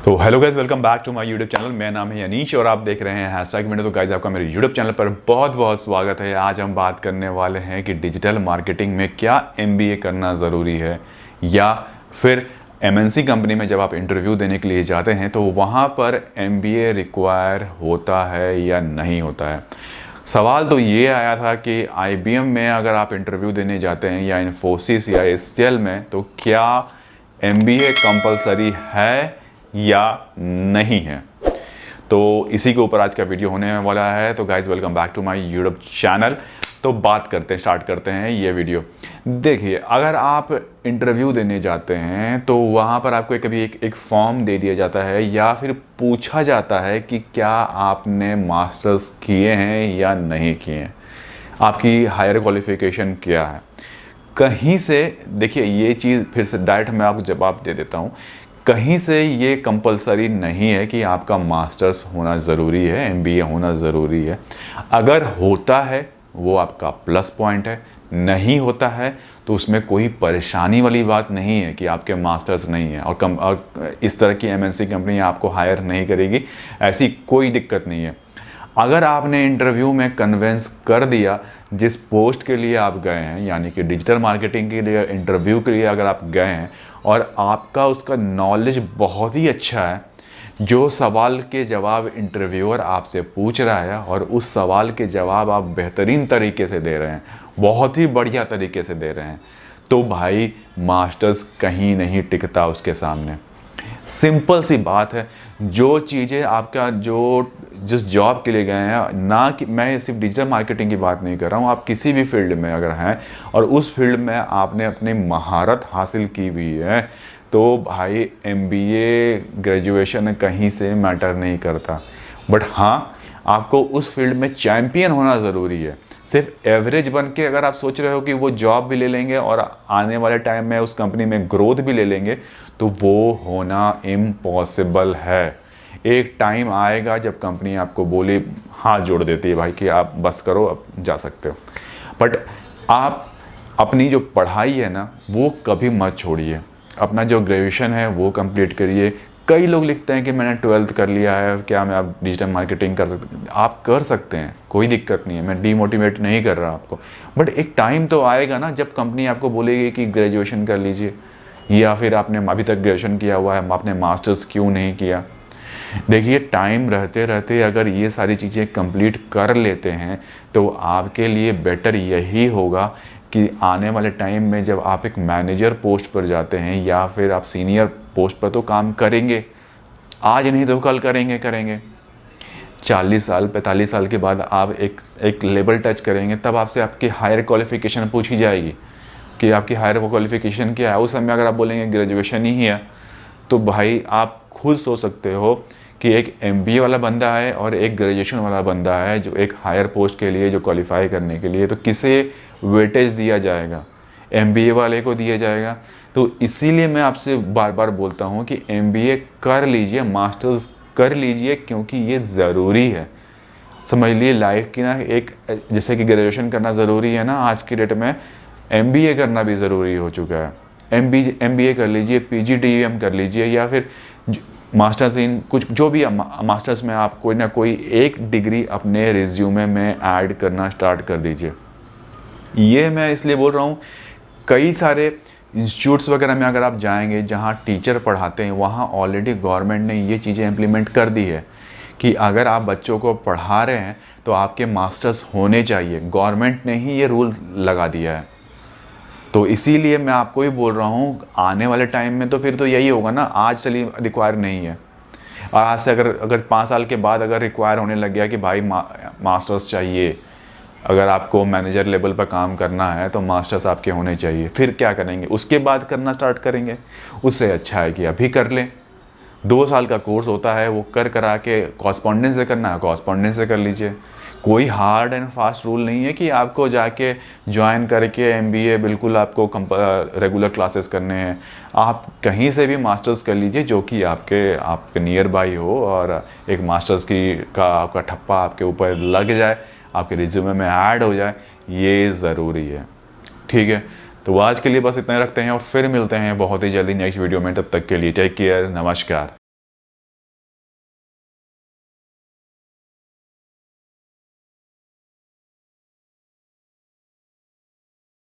तो hello guys, welcome back to my YouTube channel. मेरा नाम है अनीश और आप देख रहे हैं हैशटैग वीडियो। तो गाइज आपका मेरे यूट्यूब चैनल पर बहुत बहुत स्वागत है। आज हम बात करने वाले हैं कि डिजिटल मार्केटिंग में क्या एमबीए करना ज़रूरी है, या फिर एमएनसी कंपनी में जब आप इंटरव्यू देने के लिए जाते हैं तो वहाँ पर एमबीए रिक्वायर होता है या नहीं होता है। सवाल तो ये आया था कि आईबीएम में अगर आप इंटरव्यू देने जाते हैं या इन्फोसिस या एसटीएल में, तो क्या एमबीए कंपलसरी है या नहीं है। तो इसी के ऊपर आज का वीडियो होने वाला है। तो guys welcome back to my YouTube channel. तो बात करते हैं, स्टार्ट करते हैं ये वीडियो। देखिए, अगर आप इंटरव्यू देने जाते हैं तो वहाँ पर आपको कभी एक फॉर्म दे दिया जाता है या फिर पूछा जाता है कि क्या आपने मास्टर्स किए हैं या नहीं किए हैं, आपकी हायर क्वालिफिकेशन क्या है। कहीं से देखिए, ये चीज़ फिर से डायरेक्ट मैं आपको जवाब दे देता हूँ। कहीं से ये कंपलसरी नहीं है कि आपका मास्टर्स होना ज़रूरी है, एमबीए होना ज़रूरी है। अगर होता है वो आपका प्लस पॉइंट है, नहीं होता है तो उसमें कोई परेशानी वाली बात नहीं है कि आपके मास्टर्स नहीं है और इस तरह की एमएनसी कंपनी आपको हायर नहीं करेगी, ऐसी कोई दिक्कत नहीं है। अगर आपने इंटरव्यू में कन्वेंस कर दिया जिस पोस्ट के लिए आप गए हैं, यानी कि डिजिटल मार्केटिंग के लिए इंटरव्यू के लिए अगर आप गए हैं और आपका उसका नॉलेज बहुत ही अच्छा है, जो सवाल के जवाब इंटरव्यूअर आपसे पूछ रहा है और उस सवाल के जवाब आप बेहतरीन तरीके से दे रहे हैं, बहुत ही बढ़िया तरीके से दे रहे हैं, तो भाई मास्टर्स कहीं नहीं टिकता उसके सामने। सिंपल सी बात है। जो चीज़ें आपका जिस जॉब के लिए गए हैं, ना कि मैं सिर्फ डिजिटल मार्केटिंग की बात नहीं कर रहा हूँ, आप किसी भी फील्ड में अगर हैं और उस फील्ड में आपने अपनी महारत हासिल की हुई है, तो भाई एमबीए ग्रेजुएशन कहीं से मैटर नहीं करता। बट हाँ, आपको उस फील्ड में चैम्पियन होना ज़रूरी है। सिर्फ एवरेज बन के अगर आप सोच रहे हो कि वो जॉब भी ले लेंगे और आने वाले टाइम में उस कंपनी में ग्रोथ भी ले लेंगे, तो वो होना इम्पॉसिबल है। एक टाइम आएगा जब कंपनी आपको बोले, हाथ जोड़ देती है भाई कि आप बस करो, अब जा सकते हो। बट आप अपनी जो पढ़ाई है ना, वो कभी मत छोड़िए। अपना जो ग्रेजुएशन है वो कंप्लीट करिए। कई लोग लिखते हैं कि मैंने 12th कर लिया है, क्या मैं अब डिजिटल मार्केटिंग कर सकते? आप कर सकते हैं, कोई दिक्कत नहीं है, मैं डीमोटिवेट नहीं कर रहा आपको। बट एक टाइम तो आएगा ना जब कंपनी आपको बोलेगी कि ग्रेजुएशन कर लीजिए, या फिर आपने अभी तक ग्रेजुएशन किया हुआ है, आपने मास्टर्स क्यों नहीं किया। देखिए, टाइम रहते रहते अगर ये सारी चीज़ें कंप्लीट कर लेते हैं तो आपके लिए बेटर यही होगा कि आने वाले टाइम में जब आप एक मैनेजर पोस्ट पर जाते हैं या फिर आप सीनियर पोस्ट पर तो काम करेंगे, आज नहीं तो कल करेंगे। 40 साल 45 साल के बाद आप एक लेवल टच करेंगे, तब आपसे आपकी हायर क्वालिफिकेशन पूछी जाएगी कि आपकी हायर क्वालिफिकेशन क्या है। उस समय अगर आप बोलेंगे ग्रेजुएशन ही है, तो भाई आप खुद सोच सकते हो कि एक एमबीए वाला बंदा है और एक ग्रेजुएशन वाला बंदा है जो एक हायर पोस्ट के लिए जो क्वालिफाई करने के लिए, तो किसे वेटेज दिया जाएगा? एमबीए वाले को दिया जाएगा। तो इसीलिए मैं आपसे बार बार बोलता हूँ कि एमबीए कर लीजिए, मास्टर्स कर लीजिए, क्योंकि ये ज़रूरी है। समझ लिए लाइफ की ना, एक जैसे कि ग्रेजुएशन करना ज़रूरी है ना, आज की डेट में एमबीए करना भी ज़रूरी हो चुका है। एमबीए कर लीजिए, पीजीडीएम कर लीजिए, या फिर मास्टर्स इन कुछ जो भी मास्टर्स में आप कोई ना कोई एक डिग्री अपने रिज्यूमे में ऐड करना स्टार्ट कर दीजिए। ये मैं इसलिए बोल रहा हूँ, कई सारे इंस्टीट्यूट्स वगैरह में अगर आप जाएंगे जहाँ टीचर पढ़ाते हैं, वहाँ ऑलरेडी गवर्नमेंट ने ये चीज़ें इम्प्लीमेंट कर दी है कि अगर आप बच्चों को पढ़ा रहे हैं तो आपके मास्टर्स होने चाहिए। गवर्नमेंट ने ही ये रूल लगा दिया है। तो इसीलिए मैं आपको ही बोल रहा हूँ, आने वाले टाइम में तो फिर तो यही होगा ना, आज चलिए रिक्वायर नहीं है और आज से अगर 5 साल के बाद अगर रिक्वायर होने लग गया कि भाई मास्टर्स चाहिए, अगर आपको मैनेजर लेवल पर काम करना है तो मास्टर्स आपके होने चाहिए, फिर क्या करेंगे? उसके बाद करना स्टार्ट करेंगे। उससे अच्छा है कि अभी कर लें। 2 साल का कोर्स होता है, वो करा के कॉरस्पॉन्डेंस से करना है, कॉरस्पॉन्डेंस से कर लीजिए। कोई हार्ड एंड फास्ट रूल नहीं है कि आपको जाके ज्वाइन करके एमबीए बिल्कुल आपको रेगुलर क्लासेस करने हैं। आप कहीं से भी मास्टर्स कर लीजिए जो कि आपके नियर बाई हो, और एक मास्टर्स का आपका ठप्पा आपके ऊपर लग जाए, आपके रिज्यूमे में ऐड हो जाए, ये ज़रूरी है। ठीक है, तो आज के लिए बस इतना रखते हैं और फिर मिलते हैं बहुत ही जल्दी नेक्स्ट वीडियो में। तब तक के लिए टेक केयर, नमस्कार।